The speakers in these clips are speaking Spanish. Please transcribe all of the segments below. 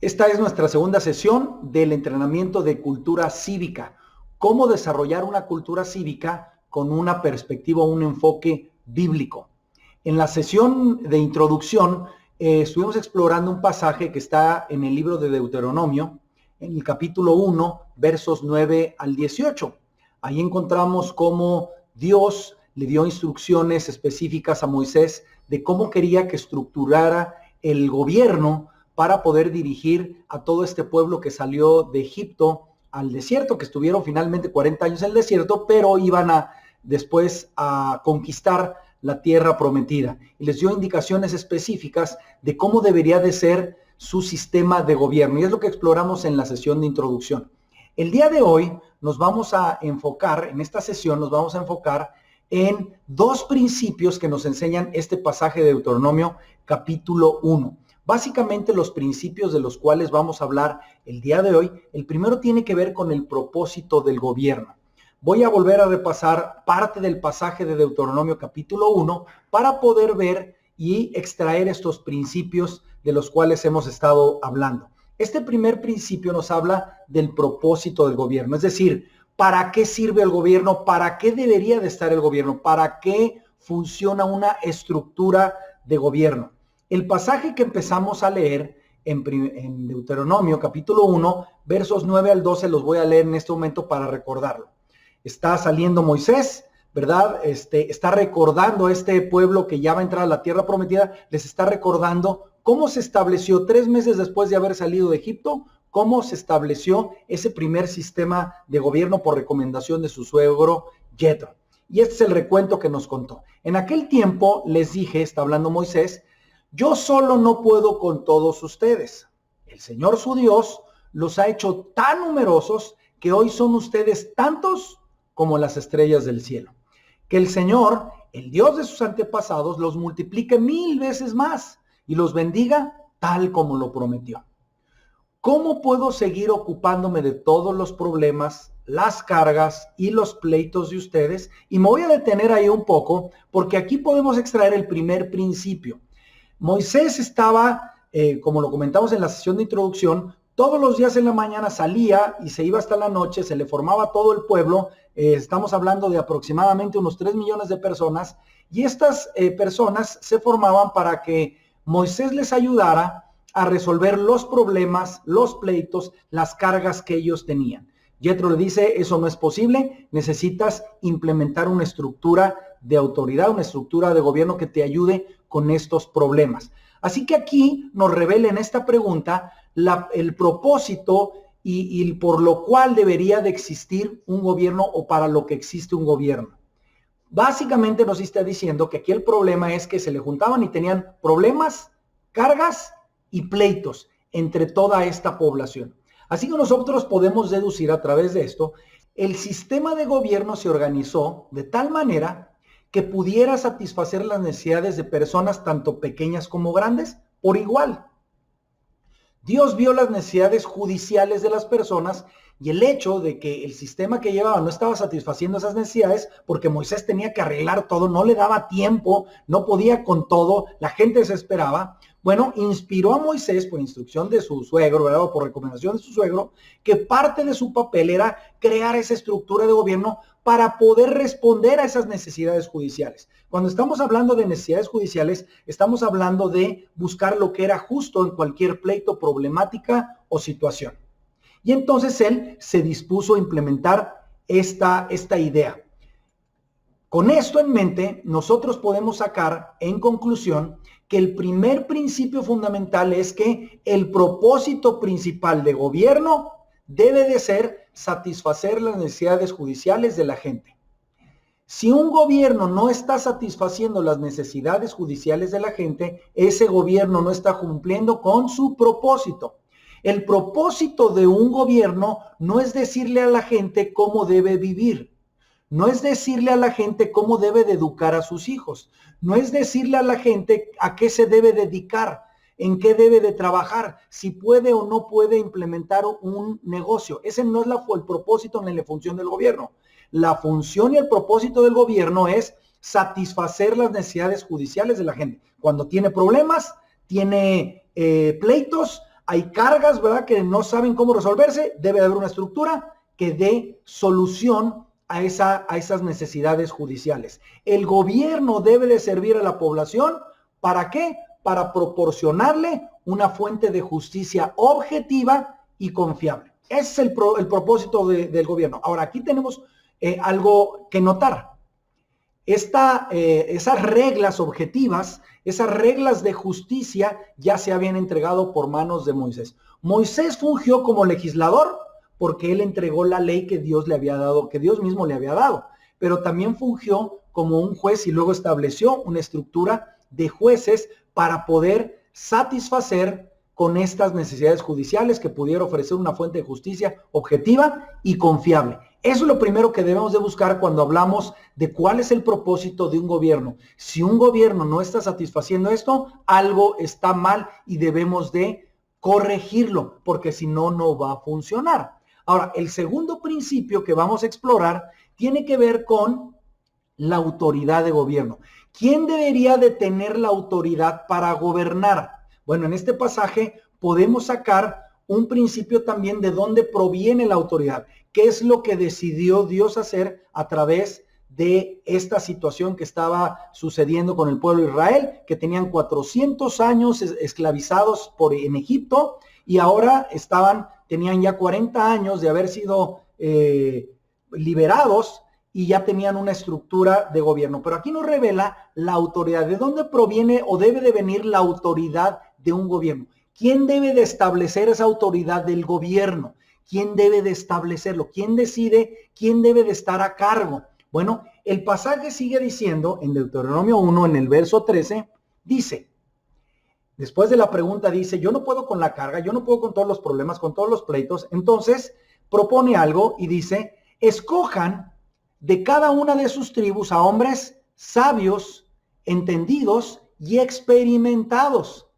Esta es nuestra segunda sesión del entrenamiento de cultura cívica. Cómo desarrollar una cultura cívica con una perspectiva, un enfoque bíblico. En la sesión de introducción estuvimos explorando un pasaje que está en el libro de Deuteronomio, en el capítulo 1, versos 9 al 18. Ahí encontramos cómo Dios le dio instrucciones específicas a Moisés de cómo quería que estructurara el gobierno para poder dirigir a todo este pueblo que salió de Egipto al desierto, que estuvieron finalmente 40 años en el desierto, pero iban después a conquistar la tierra prometida. Y les dio indicaciones específicas de cómo debería de ser su sistema de gobierno. Y es lo que exploramos en la sesión de introducción. El día de hoy nos vamos a enfocar, en esta sesión nos vamos a enfocar en dos principios que nos enseñan este pasaje de Deuteronomio capítulo 1. Básicamente los principios de los cuales vamos a hablar el día de hoy, el primero tiene que ver con el propósito del gobierno. Voy a volver a repasar parte del pasaje de Deuteronomio capítulo 1 para poder ver y extraer estos principios de los cuales hemos estado hablando. Este primer principio nos habla del propósito del gobierno, es decir, ¿para qué sirve el gobierno? ¿Para qué debería de estar el gobierno? ¿Para qué funciona una estructura de gobierno? El pasaje que empezamos a leer en Deuteronomio capítulo 1, versos 9 al 12, los voy a leer en este momento para recordarlo. Está saliendo Moisés, ¿verdad? Está recordando a este pueblo que ya va a entrar a la tierra prometida, les está recordando cómo se estableció 3 meses después de haber salido de Egipto, cómo se estableció ese primer sistema de gobierno por recomendación de su suegro Jetro. Y este es el recuento que nos contó. En aquel tiempo les dije, está hablando Moisés, yo solo no puedo con todos ustedes. El Señor su Dios los ha hecho tan numerosos que hoy son ustedes tantos como las estrellas del cielo. Que el Señor, el Dios de sus antepasados, los multiplique 1000 veces más y los bendiga tal como lo prometió. ¿Cómo puedo seguir ocupándome de todos los problemas, las cargas y los pleitos de ustedes? Y me voy a detener ahí un poco porque aquí podemos extraer el primer principio. Moisés estaba, como lo comentamos en la sesión de introducción, todos los días en la mañana salía y se iba hasta la noche, se le formaba todo el pueblo, estamos hablando de aproximadamente unos 3 millones de personas, y estas personas se formaban para que Moisés les ayudara a resolver los problemas, los pleitos, las cargas que ellos tenían. Jetro le dice, eso no es posible, necesitas implementar una estructura de autoridad, una estructura de gobierno que te ayude con estos problemas. Así que aquí nos revela en esta pregunta el propósito y por lo cual debería de existir un gobierno o para lo que existe un gobierno. Básicamente nos está diciendo que aquí el problema es que se le juntaban y tenían problemas, cargas y pleitos entre toda esta población. Así que nosotros podemos deducir a través de esto, el sistema de gobierno se organizó de tal manera que pudiera satisfacer las necesidades de personas tanto pequeñas como grandes por igual. Dios vio las necesidades judiciales de las personas y el hecho de que el sistema que llevaba no estaba satisfaciendo esas necesidades porque Moisés tenía que arreglar todo, no le daba tiempo, no podía con todo, la gente desesperaba. Bueno, inspiró a Moisés por instrucción de su suegro, ¿verdad? O por recomendación de su suegro, que parte de su papel era crear esa estructura de gobierno para poder responder a esas necesidades judiciales. Cuando estamos hablando de necesidades judiciales, estamos hablando de buscar lo que era justo en cualquier pleito, problemática o situación. Y entonces él se dispuso a implementar esta idea. Con esto en mente, nosotros podemos sacar en conclusión que el primer principio fundamental es que el propósito principal de gobierno debe de ser satisfacer las necesidades judiciales de la gente. Si un gobierno no está satisfaciendo las necesidades judiciales de la gente, ese gobierno no está cumpliendo con su propósito. El propósito de un gobierno no es decirle a la gente cómo debe vivir. No es decirle a la gente cómo debe de educar a sus hijos. No es decirle a la gente a qué se debe dedicar, en qué debe de trabajar, si puede o no puede implementar un negocio. Ese no es el propósito ni la función del gobierno. La función y el propósito del gobierno es satisfacer las necesidades judiciales de la gente. Cuando tiene problemas, tiene pleitos, Hay cargas, ¿verdad?, que no saben cómo resolverse. Debe de haber una estructura que dé solución a esas necesidades judiciales. El gobierno debe de servir a la población. ¿Para qué? Para proporcionarle una fuente de justicia objetiva y confiable. Ese es el propósito del gobierno. Ahora, aquí tenemos algo que notar. Esas reglas objetivas, esas reglas de justicia ya se habían entregado por manos de Moisés. Moisés fungió como legislador porque él entregó la ley que Dios le había dado, que Dios mismo le había dado, pero también fungió como un juez y luego estableció una estructura de jueces para poder satisfacer con estas necesidades judiciales que pudiera ofrecer una fuente de justicia objetiva y confiable. Eso es lo primero que debemos de buscar cuando hablamos de cuál es el propósito de un gobierno. Si un gobierno no está satisfaciendo esto, algo está mal y debemos de corregirlo, porque si no, no va a funcionar. Ahora, el segundo principio que vamos a explorar tiene que ver con la autoridad de gobierno. ¿Quién debería de tener la autoridad para gobernar? Bueno, en este pasaje podemos sacar un principio también de dónde proviene la autoridad. ¿Qué es lo que decidió Dios hacer a través de esta situación que estaba sucediendo con el pueblo de Israel, que tenían 400 años esclavizados en Egipto y ahora tenían ya 40 años de haber sido liberados y ya tenían una estructura de gobierno? Pero aquí nos revela la autoridad. ¿De dónde proviene o debe de venir la autoridad de un gobierno? ¿Quién debe de establecer esa autoridad del gobierno? ¿Quién debe de establecerlo? ¿Quién decide quién debe de estar a cargo? Bueno, el pasaje sigue diciendo en Deuteronomio 1, en el verso 13, dice, después de la pregunta dice, yo no puedo con la carga, yo no puedo con todos los problemas, con todos los pleitos. Entonces propone algo y dice, escojan de cada una de sus tribus a hombres sabios, entendidos y experimentados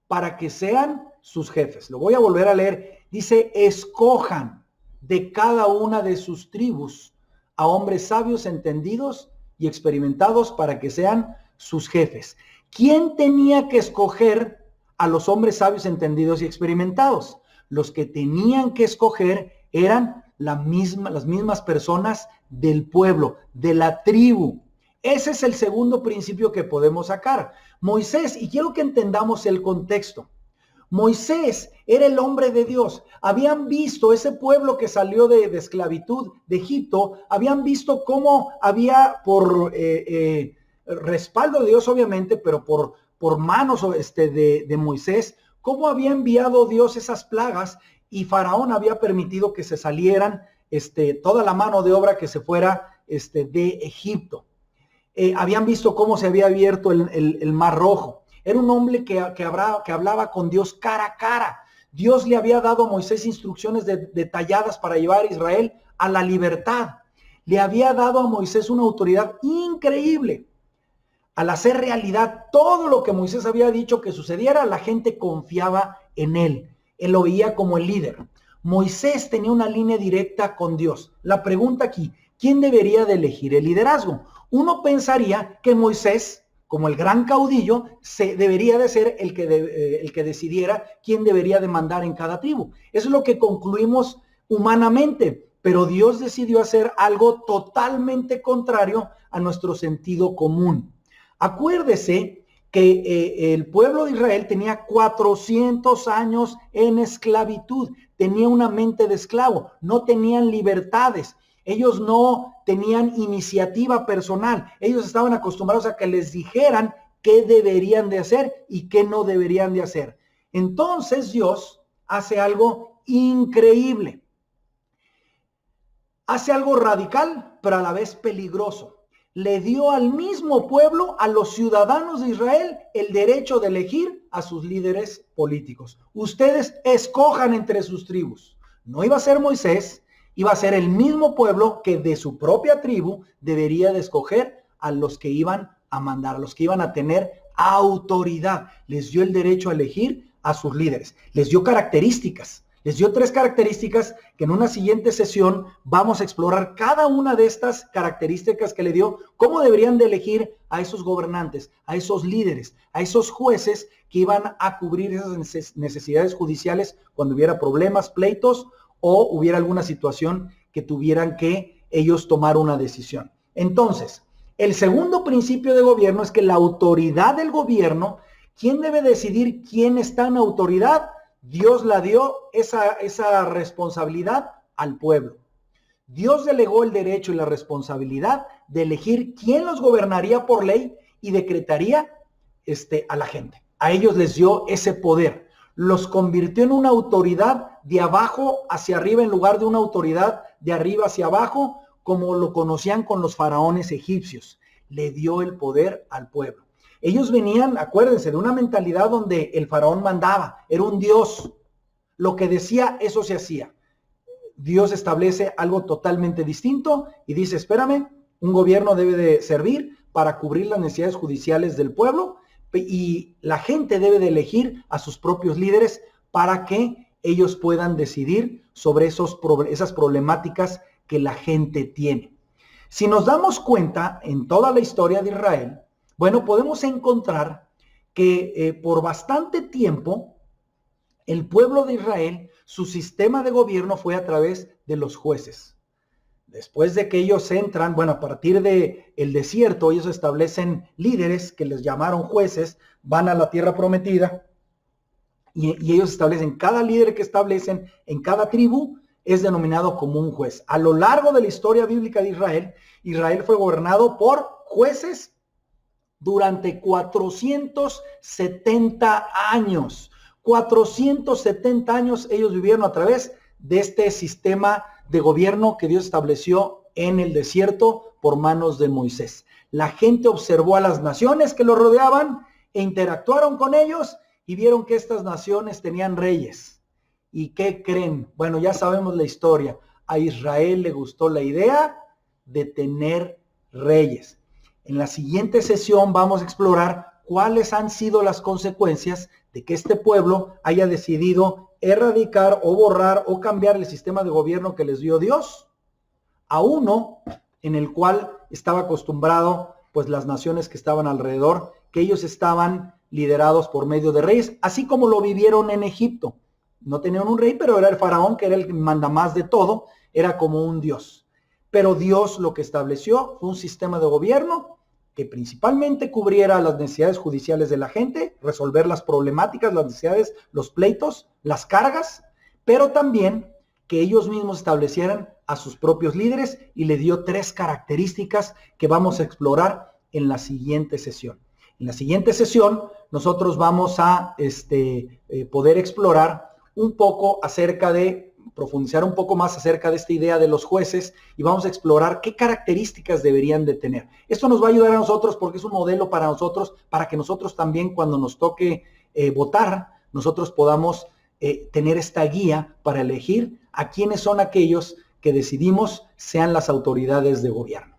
para que sean sus jefes. Lo voy a volver a leer. Dice, escojan de cada una de sus tribus a hombres sabios, entendidos y experimentados para que sean sus jefes. ¿Quién tenía que escoger a los hombres sabios, entendidos y experimentados? Los que tenían que escoger eran las mismas personas del pueblo, de la tribu. Ese es el segundo principio que podemos sacar. Moisés, y quiero que entendamos el contexto. Moisés era el hombre de Dios. Habían visto ese pueblo que salió de esclavitud de Egipto, habían visto cómo había por respaldo de Dios, obviamente, pero por manos de Moisés, cómo había enviado Dios esas plagas y Faraón había permitido que se salieran toda la mano de obra que se fuera de Egipto. Habían visto cómo se había abierto el Mar Rojo. Era un hombre que hablaba con Dios cara a cara. Dios le había dado a Moisés instrucciones detalladas para llevar a Israel a la libertad. Le había dado a Moisés una autoridad increíble. Al hacer realidad todo lo que Moisés había dicho que sucediera, la gente confiaba en él. Él lo veía como el líder. Moisés tenía una línea directa con Dios. La pregunta aquí, ¿quién debería de elegir el liderazgo? Uno pensaría que Moisés, como el gran caudillo, debería de ser el que decidiera quién debería de mandar en cada tribu. Eso es lo que concluimos humanamente, pero Dios decidió hacer algo totalmente contrario a nuestro sentido común. Acuérdese que el pueblo de Israel tenía 400 años en esclavitud, tenía una mente de esclavo, no tenían libertades. Ellos no tenían iniciativa personal. Ellos estaban acostumbrados a que les dijeran qué deberían de hacer y qué no deberían de hacer. Entonces Dios hace algo increíble. Hace algo radical, pero a la vez peligroso. Le dio al mismo pueblo, a los ciudadanos de Israel, el derecho de elegir a sus líderes políticos. Ustedes escojan entre sus tribus. No iba a ser Moisés, iba a ser el mismo pueblo que de su propia tribu debería de escoger a los que iban a mandar, a los que iban a tener autoridad. Les dio el derecho a elegir a sus líderes. Les dio características. Les dio 3 características que en una siguiente sesión vamos a explorar cada una de estas características que le dio, cómo deberían de elegir a esos gobernantes, a esos líderes, a esos jueces que iban a cubrir esas necesidades judiciales cuando hubiera problemas, pleitos o hubiera alguna situación que tuvieran que ellos tomar una decisión. Entonces, el segundo principio de gobierno es que la autoridad del gobierno, ¿quién debe decidir quién está en autoridad? Dios la dio esa responsabilidad al pueblo. Dios delegó el derecho y la responsabilidad de elegir quién los gobernaría por ley y decretaría a la gente. A ellos les dio ese poder. Los convirtió en una autoridad de abajo hacia arriba en lugar de una autoridad de arriba hacia abajo, como lo conocían con los faraones egipcios. Le dio el poder al pueblo. Ellos venían, acuérdense, de una mentalidad donde el faraón mandaba, era un dios. Lo que decía, eso se hacía. Dios establece algo totalmente distinto y dice, espérame, un gobierno debe de servir para cubrir las necesidades judiciales del pueblo y la gente debe de elegir a sus propios líderes para que ellos puedan decidir sobre esas problemáticas que la gente tiene. Si nos damos cuenta en toda la historia de Israel, bueno, podemos encontrar que por bastante tiempo el pueblo de Israel, su sistema de gobierno fue a través de los jueces. Después de que ellos entran, bueno, a partir del desierto, ellos establecen líderes que les llamaron jueces, van a la tierra prometida y ellos establecen, cada líder que establecen en cada tribu es denominado como un juez. A lo largo de la historia bíblica de Israel, Israel fue gobernado por jueces durante 470 años. 470 años ellos vivieron a través de este sistema de gobierno que Dios estableció en el desierto por manos de Moisés. La gente observó a las naciones que lo rodeaban e interactuaron con ellos y vieron que estas naciones tenían reyes. ¿Y qué creen? Bueno, ya sabemos la historia. A Israel le gustó la idea de tener reyes. En la siguiente sesión vamos a explorar cuáles han sido las consecuencias de que este pueblo haya decidido erradicar o borrar o cambiar el sistema de gobierno que les dio Dios a uno en el cual estaba acostumbrado pues las naciones que estaban alrededor, que ellos estaban liderados por medio de reyes, así como lo vivieron en Egipto. No tenían un rey, pero era el faraón, que era el mandamás de todo, era como un dios. Pero Dios lo que estableció fue un sistema de gobierno que principalmente cubriera las necesidades judiciales de la gente, resolver las problemáticas, las necesidades, los pleitos, las cargas, pero también que ellos mismos establecieran a sus propios líderes y le dio 3 características que vamos a explorar en la siguiente sesión. En la siguiente sesión nosotros vamos a poder explorar un poco acerca de profundizar un poco más acerca de esta idea de los jueces y vamos a explorar qué características deberían de tener. Esto nos va a ayudar a nosotros porque es un modelo para nosotros, para que nosotros también cuando nos toque votar, nosotros podamos tener esta guía para elegir a quiénes son aquellos que decidimos sean las autoridades de gobierno.